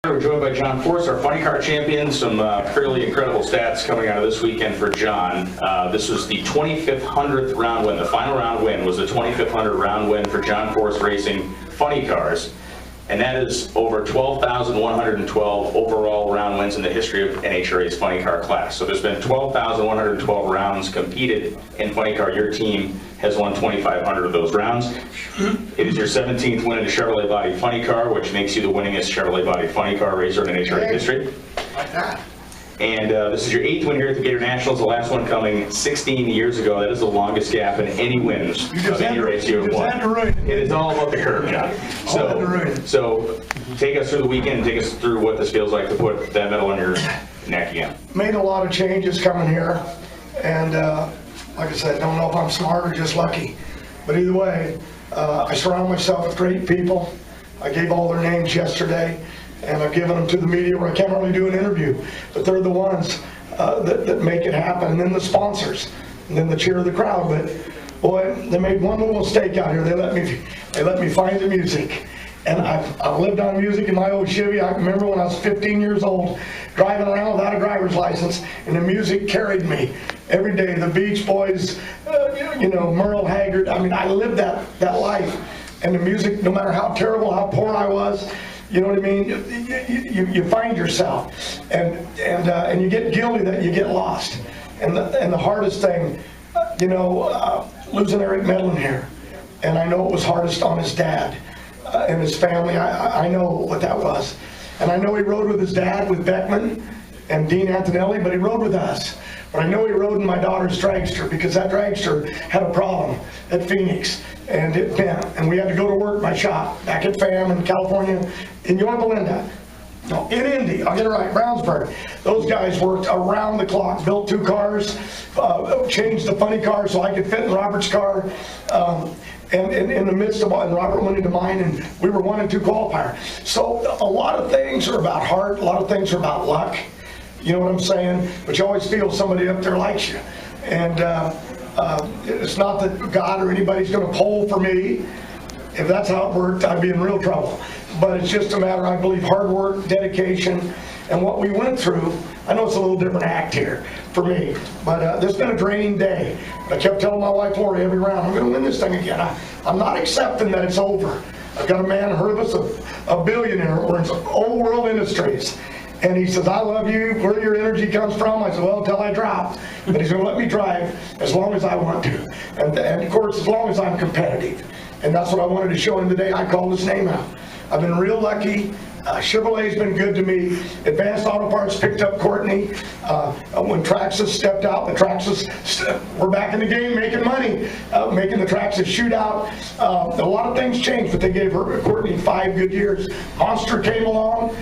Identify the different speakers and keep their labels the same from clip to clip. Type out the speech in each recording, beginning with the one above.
Speaker 1: We're joined by John Force, our funny car champion. Some fairly incredible stats coming out of this weekend for John. This was the 2500th round win. The final round win was the 2500 round win for John Force Racing Funny Cars. And that is over 12,112 overall round wins in the history of NHRA's funny car class. So there's been 12,112 rounds competed in funny car. Your team has won 2,500 of those rounds. It is your 17th win in a Chevrolet body funny car, which makes you the winningest Chevrolet body funny car racer in NHRA history.
Speaker 2: Like that.
Speaker 1: And this is your 8th win here at the Gator Nationals, the last one coming 16 years ago. That is the longest gap in any wins of any race you have won. It is all about the curve, John. So take us through the weekend, take us through what this feels like to put that medal on your neck again.
Speaker 2: Made a lot of changes coming here, and like I said, don't know if I'm smart or just lucky. But either way, I surround myself with great people. I gave all their names yesterday, and I've given them to the media where I can't really do an interview, but they're the ones that make it happen, and then the sponsors, and then the cheer of the crowd. But boy, they made one little mistake out here. They let me find the music, and I've lived on music in my old Chevy. I remember when I was 15 years old, driving around without a driver's license, and the music carried me every day. The Beach Boys, Merle Haggard. I mean, I lived that life, and the music, no matter how terrible, how poor I was. You know what I mean? You find yourself, and you get guilty that you get lost. And the hardest thing, losing Eric Medlin here, and I know it was hardest on his dad and his family. I know what that was, and I know he rode with his dad, with Beckman and Dean Antonelli, but he rode with us. But I know he rode in my daughter's dragster, because that dragster had a problem at Phoenix, and it bent, and we had to go to work my shop back at FAM in California, in Yorba Linda. No, in Indy, I'll get it right, Brownsburg. Those guys worked around the clock, built 2 cars, changed the funny car so I could fit in Robert's car, and in the midst of, and Robert went into mine, and we were 1 and 2 qualifier. So a lot of things are about heart, a lot of things are about luck. You know what I'm saying? But you always feel somebody up there likes you. And it's not that God or anybody's going to poll for me. If that's how it worked, I'd be in real trouble. But it's just a matter, I believe, hard work, dedication, and what we went through. I know it's a little different act here for me, but this has been a draining day. I kept telling my wife, Lori, every round, I'm going to win this thing again. I'm not accepting that it's over. I've got a man, Hurvis, a billionaire, runs Old World Industries. And he says, I love you, where your energy comes from. I said, well, until I drop. But he's going to let me drive as long as I want to. And of course, as long as I'm competitive. And that's what I wanted to show him today. I called his name out. I've been real lucky. Chevrolet's been good to me. Advanced Auto Parts picked up Courtney. When Traxxas stepped out, the Traxxas, we're back in the game making money, making the Traxxas shootout. A lot of things changed, but they gave Courtney 5 good years. Monster came along.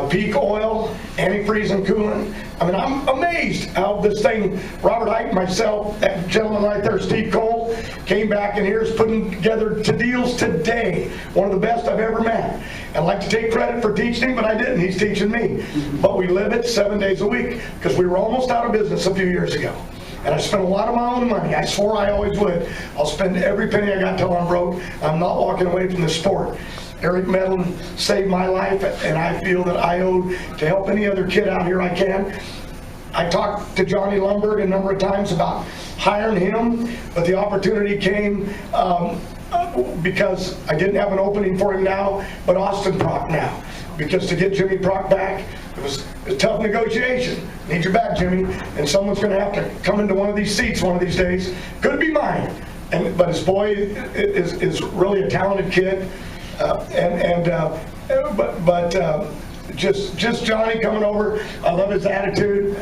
Speaker 2: Peak Oil, antifreeze and coolant. I mean, I'm amazed how this thing, Robert Ike, myself, that gentleman right there, Steve Cole, came back and here's putting together deals today. One of the best I've ever met. I'd like to take credit for teaching him, but I didn't. He's teaching me. But we live it 7 days a week, because we were almost out of business a few years ago. And I spent a lot of my own money. I swore I always would. I'll spend every penny I got till I'm broke. I'm not walking away from the sport. Eric Medlin saved my life, and I feel that I owe to help any other kid out here I can. I talked to Johnny Lundberg a number of times about hiring him, but the opportunity came because I didn't have an opening for him now, but Austin Prock now. Because to get Jimmy Prock back, it was a tough negotiation. Need your back, Jimmy, and someone's going to have to come into one of these seats one of these days. Could be mine, but his boy is really a talented kid. Just Johnny coming over. I love his attitude.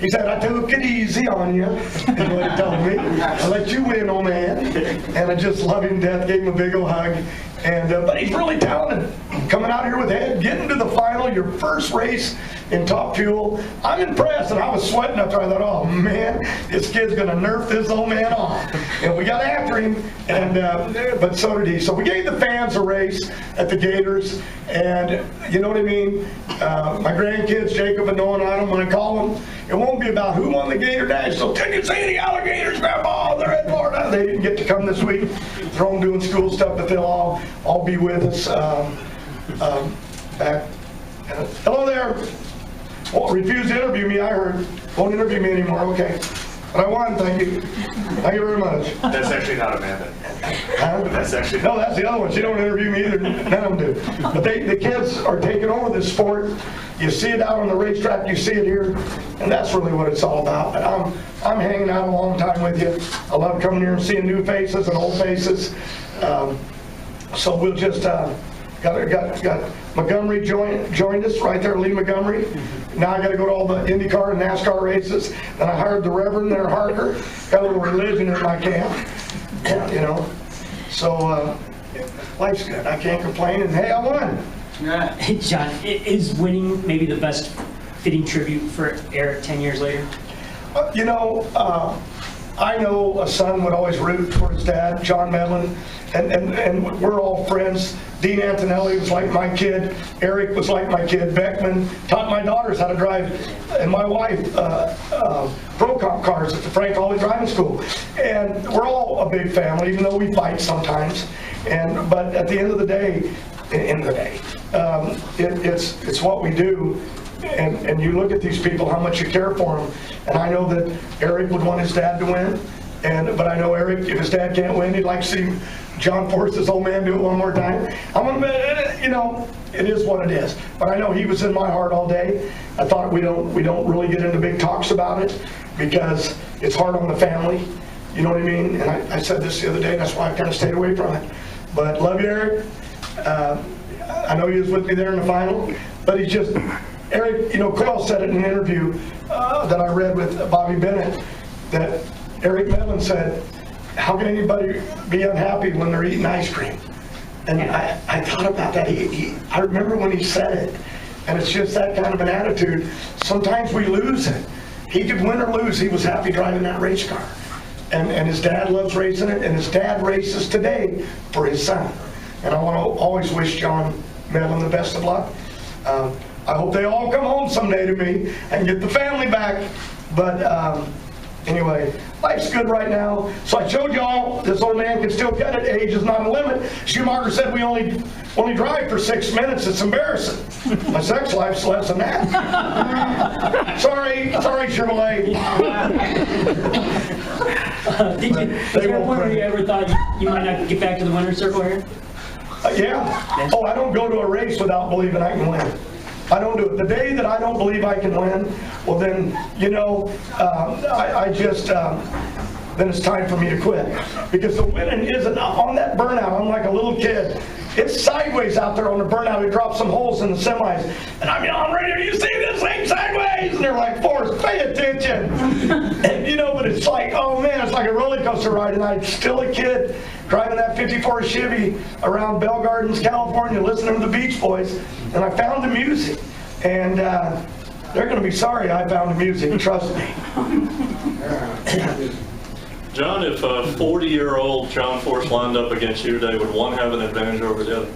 Speaker 2: He said, I took it easy on you, is what he told me. I let you win, old man. And I just love him to death, gave him a big old hug. But he's really talented. Coming out here with Ed, getting to the final, your first race in Top Fuel. I'm impressed, and I was sweating up there. I thought, oh man, this kid's going to nerf this old man off. And we got after him, but so did he. So we gave the fans a race at the Gators, and you know what I mean? My grandkids, Jacob and Noah, and I don't want to call them. It won't be about who won the Gator National. Did you see the Alligators, Grandpa? They're in Florida. They didn't get to come this week. They're home doing school stuff, but they'll all be with us. back. Hello there. Well, refused to interview me, I heard. Won't interview me anymore, okay. But I won, thank you. Thank you very much.
Speaker 3: That's actually not Amanda.
Speaker 2: Huh?
Speaker 3: That's actually
Speaker 2: No, that's the other one. She don't interview me either. None of them do. But the kids are taking over this sport. You see it out on the racetrack. You see it here, and that's really what it's all about. And I'm hanging out a long time with you. I love coming here and seeing new faces and old faces. So we'll just got Montgomery joined us right there, Lee Montgomery. Now I got to go to all the IndyCar and NASCAR races. Then I hired the Reverend there, Harker. Got a little religion in my camp. Yeah, you know. So life's good. I can't complain. And hey, I won.
Speaker 4: John, is winning maybe the best fitting tribute for Eric 10 years later?
Speaker 2: You know, I know a son would always root for his dad, John Medlin, and we're all friends. Dean Antonelli was like my kid. Eric was like my kid. Beckman taught my daughters how to drive, and my wife, Pro Comp cars at the Frank Hawley Driving School. And we're all a big family, even though we fight sometimes. But at the end of the day, it's what we do. And you look at these people, how much you care for them. And I know that Eric would want his dad to win. But I know Eric, if his dad can't win, he'd like to see John Force's old man do it one more time. You know, it is what it is. But I know he was in my heart all day. I thought we don't really get into big talks about it because it's hard on the family. You know what I mean? And I said this the other day. That's why I kind of stayed away from it. But love you, Eric. I know he was with me there in the final. But he's just, Eric, you know, Coyle said it in an interview that I read with Bobby Bennett that Eric Medlin said, how can anybody be unhappy when they're eating ice cream? And I thought about that. I remember when he said it. And it's just that kind of an attitude. Sometimes we lose it. He could win or lose. He was happy driving that race car. And his dad loves racing it. And his dad races today for his son. And I want to always wish John Medlin the best of luck. I hope they all come home someday to me and get the family back. But anyway, life's good right now. So I showed y'all this old man can still get it. Age is not a limit. Schumacher said we only drive for 6 minutes. It's embarrassing. My sex life's less than that. Sorry, Chevrolet.
Speaker 4: Did you ever thought you might not get back to the winner's circle here?
Speaker 2: Yeah. Oh, I don't go to a race without believing I can win. I don't do it. The day that I don't believe I can win, well then, you know, then it's time for me to quit. Because the winning isn't on that burnout. I'm like a little kid. It's sideways out there on the burnout. We drop some holes in the semis. And I'm yelling, radio, you see this thing sideways? And they're like, Forrest, pay attention. And, you know, but it's like, oh man, it's like a roller coaster ride. And I'm still a kid driving that 54 Chevy around Bell Gardens, California, listening to the Beach Boys. And I found the music. And they're going to be sorry I found the music, trust me.
Speaker 5: John, if a 40-year-old John Force lined up against you today, would one have an advantage over the other?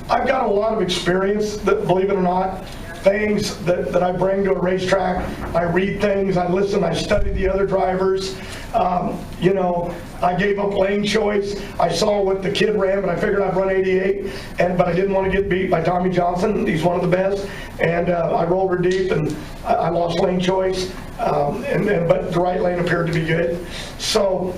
Speaker 2: I've got a lot of experience, believe it or not, things that I bring to a racetrack. I read things, I listen, I study the other drivers. You know, I gave up lane choice. I saw what the kid ran, but I figured I'd run 88, but I didn't want to get beat by Tommy Johnson. He's one of the best. And I rolled her deep, and I lost lane choice. But the right lane appeared to be good. So,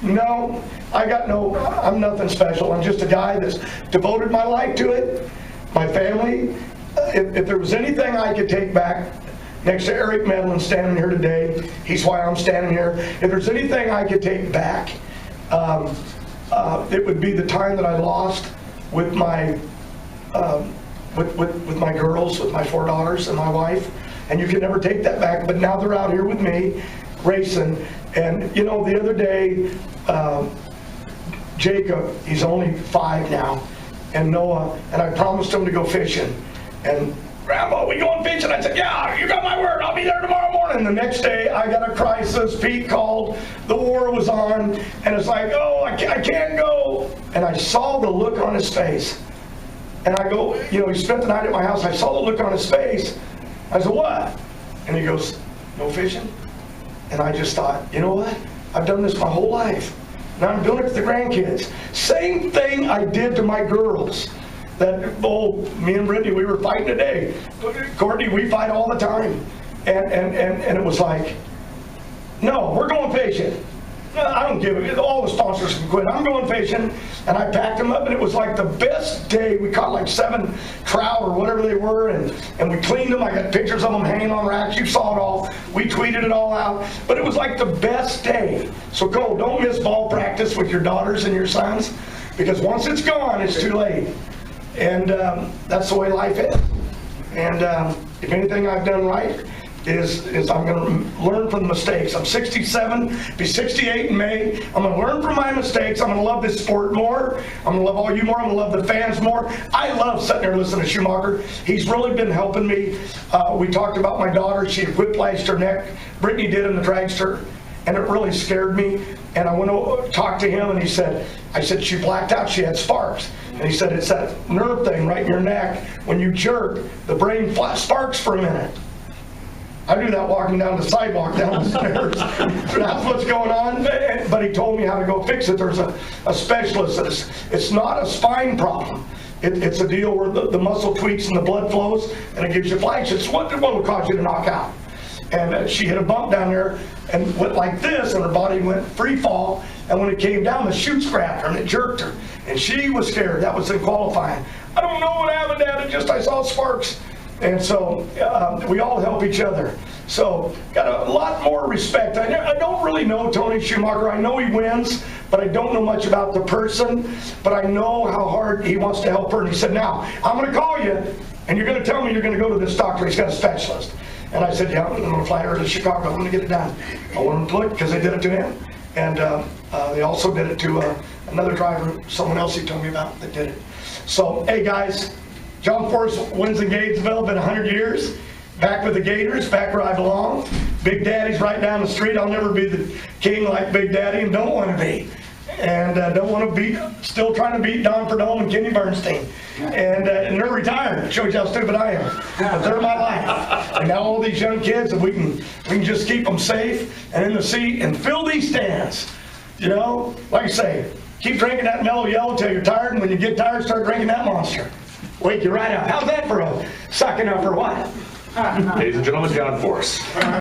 Speaker 2: no, I'm nothing special. I'm just a guy that's devoted my life to it, my family. If there was anything I could take back next to Eric Medlin standing here today, he's why I'm standing here. If there's anything I could take back, it would be the time that I lost with my with my girls, with my 4 daughters and my wife. And you can never take that back. But now they're out here with me racing. And you know, the other day, Jacob, he's only 5 now, and Noah, and I promised him to go fishing. And Rambo, we going fishing? I said, yeah, you got my word, I'll be there tomorrow morning. The next day, I got a crisis, Pete called, the war was on, and it's like, oh, I can't go. And I saw the look on his face. And I go, you know, he spent the night at my house, I saw the look on his face. I said, what? And he goes, no fishing? And I just thought, you know what? I've done this my whole life. Now I'm doing it to the grandkids. Same thing I did to my girls. that, me and Brittany, we were fighting today. Courtney, we fight all the time. And it was like, no, we're going fishing. I don't give it. All the sponsors can quit. I'm going fishing. And I packed them up, and it was like the best day. We caught like 7 trout or whatever they were, and we cleaned them. I got pictures of them hanging on racks. You saw it all. We tweeted it all out. But it was like the best day. So Cole, don't miss ball practice with your daughters and your sons, because once it's gone, it's too late. And that's the way life is. And if anything I've done right, is I'm going to learn from the mistakes. I'm 67, be 68 in May. I'm going to learn from my mistakes. I'm going to love this sport more. I'm going to love all you more. I'm going to love the fans more. I love sitting there listening to Schumacher. He's really been helping me. We talked about my daughter. She whiplashed her neck. Brittany did in the dragster, and it really scared me. And I went to talk to him, and he said, I said, she blacked out. She had sparks. And he said, it's that nerve thing right in your neck. When you jerk, the brain sparks for a minute. I do that walking down the sidewalk, down the stairs. That's what's going on. But he told me how to go fix it. There's a specialist. It's not a spine problem. It's a deal where the muscle tweaks and the blood flows, and it gives you flash. It's what will cause you to knock out. And she hit a bump down there and went like this, and her body went free fall. And when it came down, the chute grabbed her and it jerked her. And she was scared. That was in qualifying. I don't know what happened, Dad. I saw sparks. And so we all help each other. So got a lot more respect. I don't really know Tony Schumacher. I know he wins, but I don't know much about the person. But I know how hard he wants to help her. And he said, now, I'm going to call you, and you're going to tell me you're going to go to this doctor. He's got a specialist. And I said, yeah, I'm going to fly her to Chicago. I'm going to get it done. I want him to look, because they did it to him. And they also did it to another driver, someone else he told me about that did it. So, hey, guys. John Force wins in Gainesville, been 100 years. Back with the Gators, back where I belong. Big Daddy's right down the street. I'll never be the king like Big Daddy, and don't want to be. And don't want to beat, still trying to beat Don Perdome and Kenny Bernstein. And they're retired. Shows you how stupid I am. But they're my life. And now all these young kids, if we can just keep them safe and in the seat and fill these stands. You know, like I say, keep drinking that Mellow Yellow till you're tired, and when you get tired, start drinking that Monster. Wake you right up. How's that for a sucking up or what?
Speaker 1: Ladies and gentlemen, John Force.